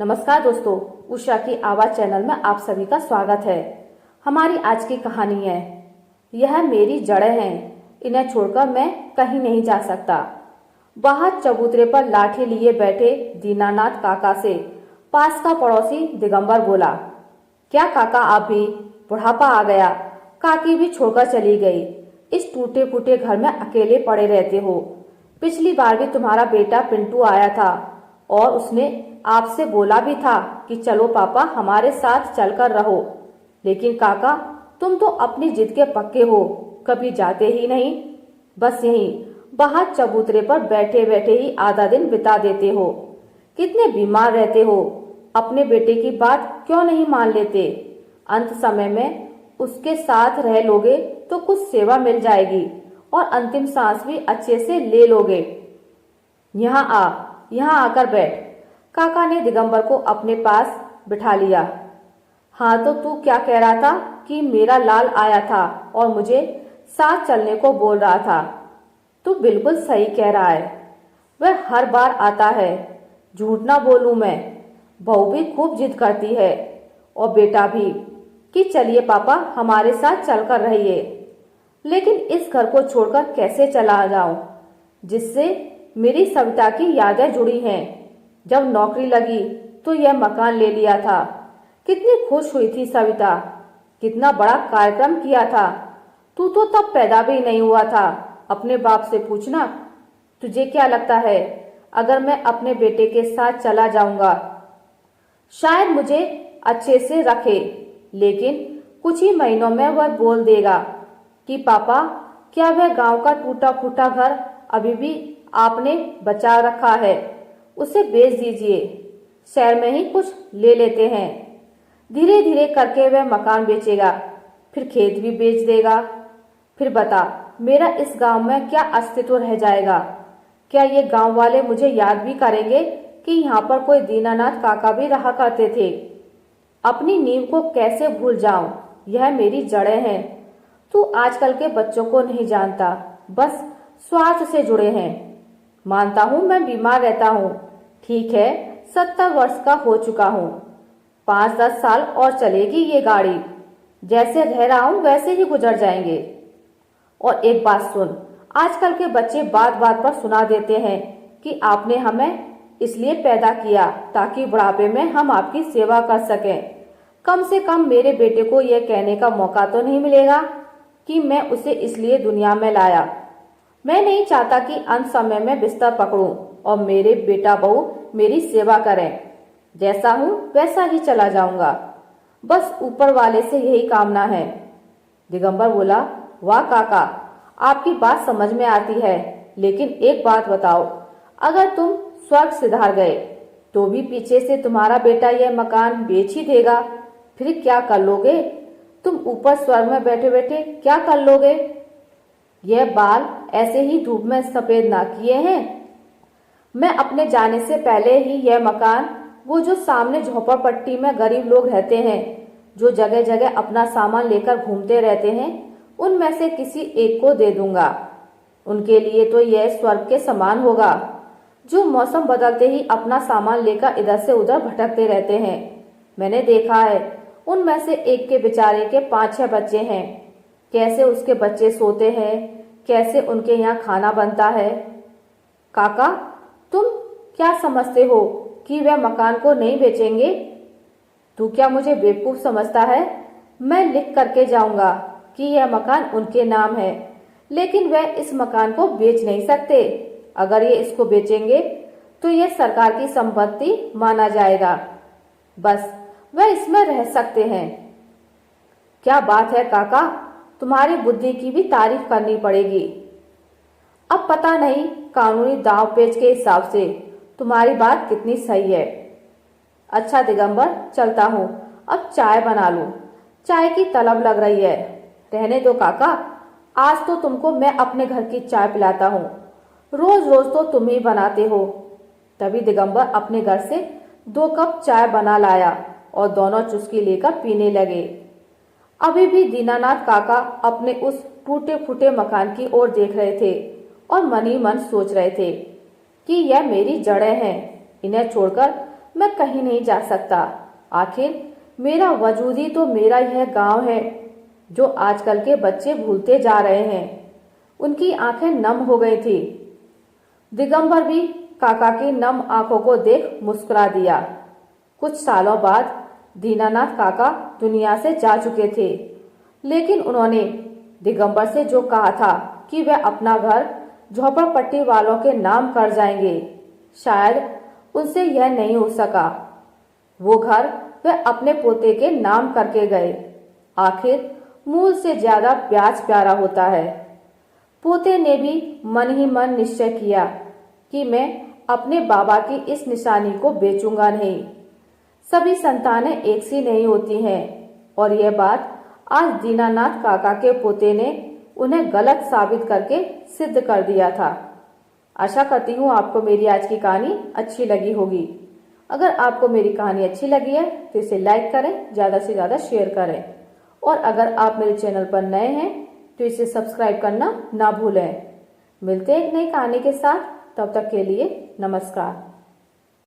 नमस्कार दोस्तों, उषा की आवाज चैनल में आप सभी का स्वागत है। हमारी आज की कहानी है यह मेरी जड़ें हैं, इन्हें छोड़कर मैं कहीं नहीं जा सकता। बाहर चबूतरे पर लाठी लिए बैठे दीनानाथ काका से पास का पड़ोसी दिगंबर बोला, क्या काका आप भी? बुढ़ापा आ गया, काकी भी छोड़कर चली गई। इस टूटे फूटे घर में अकेले पड़े रहते हो। पिछली बार भी तुम्हारा बेटा पिंटू आया था और उसने आपसे बोला भी था कि चलो पापा हमारे साथ चलकर रहो, लेकिन काका तुम तो अपनी जिद के पक्के हो, कभी जाते ही नहीं। बस यहीं बाहर चबूतरे पर बैठे बैठे ही आधा दिन बिता देते हो। कितने बीमार रहते हो, अपने बेटे की बात क्यों नहीं मान लेते? अंत समय में उसके साथ रह लोगे तो कुछ सेवा मिल जाएगी और अंतिम सांस भी अच्छे से ले लोगे। यहाँ आकर बैठ। काका ने दिगंबर को अपने पास बिठा लिया। हाँ तो तू क्या कह रहा था कि मेरा लाल आया था और मुझे साथ चलने को बोल रहा था। तू बिल्कुल सही कह रहा है, वह हर बार आता है। झूठ ना बोलूं मैं, बहू भी खूब जिद करती है और बेटा भी कि चलिए पापा हमारे साथ चलकर रहिए। लेकिन इस घर को छोड़कर कैसे चला जाऊं जिससे मेरी सविता की यादें जुड़ी हैं। जब नौकरी लगी तो यह मकान ले लिया था। कितनी खुश हुई थी सविता, कितना बड़ा कार्यक्रम किया था। तू तो तब पैदा भी नहीं हुआ था। अपने बाप से पूछना, तुझे क्या लगता है अगर मैं अपने बेटे के साथ चला जाऊंगा? शायद मुझे अच्छे से रखे, लेकिन कुछ ही महीनों में वह बोल देगा कि पापा क्या वह गांव का टूटा फूटा घर अभी भी आपने बचा रखा है, उसे बेच दीजिए, शहर में ही कुछ ले लेते हैं। धीरे धीरे करके वह मकान बेचेगा, फिर खेत भी बेच देगा। फिर बता, मेरा इस गांव में क्या अस्तित्व रह जाएगा? क्या ये गांव वाले मुझे याद भी करेंगे कि यहाँ पर कोई दीनानाथ काका भी रहा करते थे? अपनी नींव को कैसे भूल जाऊं? यह मेरी जड़ें हैं। तू आजकल के बच्चों को नहीं जानता, बस स्वार्थ से जुड़े हैं। मानता हूं मैं बीमार रहता हूं, ठीक है, 70 वर्ष का हो चुका हूं। 5-10 साल और चलेगी ये गाड़ी, जैसे रह रहा हूं वैसे ही गुजर जाएंगे। और एक बात सुन, आजकल के बच्चे बात बात पर सुना देते हैं कि आपने हमें इसलिए पैदा किया ताकि बुढ़ापे में हम आपकी सेवा कर सकें। कम से कम मेरे बेटे को यह कहने का मौका तो नहीं मिलेगा कि मैं उसे इसलिए दुनिया में लाया। मैं नहीं चाहता कि अंत समय में बिस्तर पकड़ूं और मेरे बेटा बहू मेरी सेवा करें। जैसा हूं वैसा ही चला जाऊंगा, बस ऊपर वाले से यही कामना है। दिगंबर बोला, वाह काका, आपकी बात समझ में आती है, लेकिन एक बात बताओ, अगर तुम स्वर्ग सिधार गए तो भी पीछे से तुम्हारा बेटा यह मकान बेच ही देगा। फिर क्या कर लोगे? तुम ऊपर स्वर्ग में बैठे बैठे क्या कर लोगे? यह बाल ऐसे ही धूप में सफेद ना किए हैं। मैं अपने जाने से पहले ही यह मकान, वो जो सामने झोपड़पट्टी में गरीब लोग रहते हैं, जो जगह जगह अपना सामान लेकर घूमते रहते हैं, उनमें से किसी एक को दे दूंगा। उनके लिए तो यह स्वर्ग के समान होगा, जो मौसम बदलते ही अपना सामान लेकर इधर से उधर भटकते रहते हैं। मैंने देखा है, उनमें से एक के बेचारे के 5-6 बच्चे हैं। कैसे उसके बच्चे सोते हैं, कैसे उनके यहाँ खाना बनता है। काका, तुम क्या समझते हो कि वह मकान को नहीं बेचेंगे? तू क्या मुझे बेवकूफ समझता है? मैं लिख करके जाऊंगा कि यह मकान उनके नाम है, लेकिन वह इस मकान को बेच नहीं सकते। अगर ये इसको बेचेंगे तो यह सरकार की संपत्ति माना जाएगा, बस वह इसमें रह सकते हैं। क्या बात है काका, तुम्हारी बुद्धि की भी तारीफ करनी पड़ेगी। अब पता नहीं कानूनी दांव पेच के हिसाब से तुम्हारी बात कितनी सही है। अच्छा दिगंबर, चलता हूँ, अब चाय बना लूं, चाय की तलब लग रही है। रहने दो काका, आज तो तुमको मैं अपने घर की चाय पिलाता हूँ, रोज रोज तो तुम ही बनाते हो। तभी दिगंबर अपने घर से 2 कप चाय बना लाया और दोनों चुस्की लेकर पीने लगे। अभी भी दीनानाथ काका अपने उस टूटे फूटे मकान की ओर देख रहे थे और मन ही मन सोच रहे थे कि यह मेरी जड़ें हैं, इन्हें छोड़कर मैं कहीं नहीं जा सकता। आखिर मेरा वजूद ही तो मेरा यह गांव है, जो आजकल के बच्चे भूलते जा रहे हैं। उनकी आंखें नम हो गई थी। दिगंबर भी काका की नम आंखों को देख मुस्कुरा दिया। कुछ सालों बाद दीनानाथ काका दुनिया से जा चुके थे, लेकिन उन्होंने दिगंबर से जो कहा था कि वे अपना घर झोपड़पट्टी वालों के नाम कर जाएंगे, शायद उनसे यह नहीं हो सका। वो घर वे अपने पोते के नाम करके गए। आखिर मूल से ज्यादा ब्याज प्यारा होता है। पोते ने भी मन ही मन निश्चय किया कि मैं अपने बाबा की इस निशानी को बेचूंगा नहीं। सभी संतानें एक सी नहीं होती हैं, और यह बात आज दीनानाथ काका के पोते ने उन्हें गलत साबित करके सिद्ध कर दिया था। आशा करती हूँ आपको मेरी आज की कहानी अच्छी लगी होगी। अगर आपको मेरी कहानी अच्छी लगी है तो इसे लाइक करें, ज़्यादा से ज़्यादा शेयर करें, और अगर आप मेरे चैनल पर नए हैं तो इसे सब्सक्राइब करना ना भूलें। मिलते हैं एक नई कहानी के साथ, तब तक के लिए नमस्कार।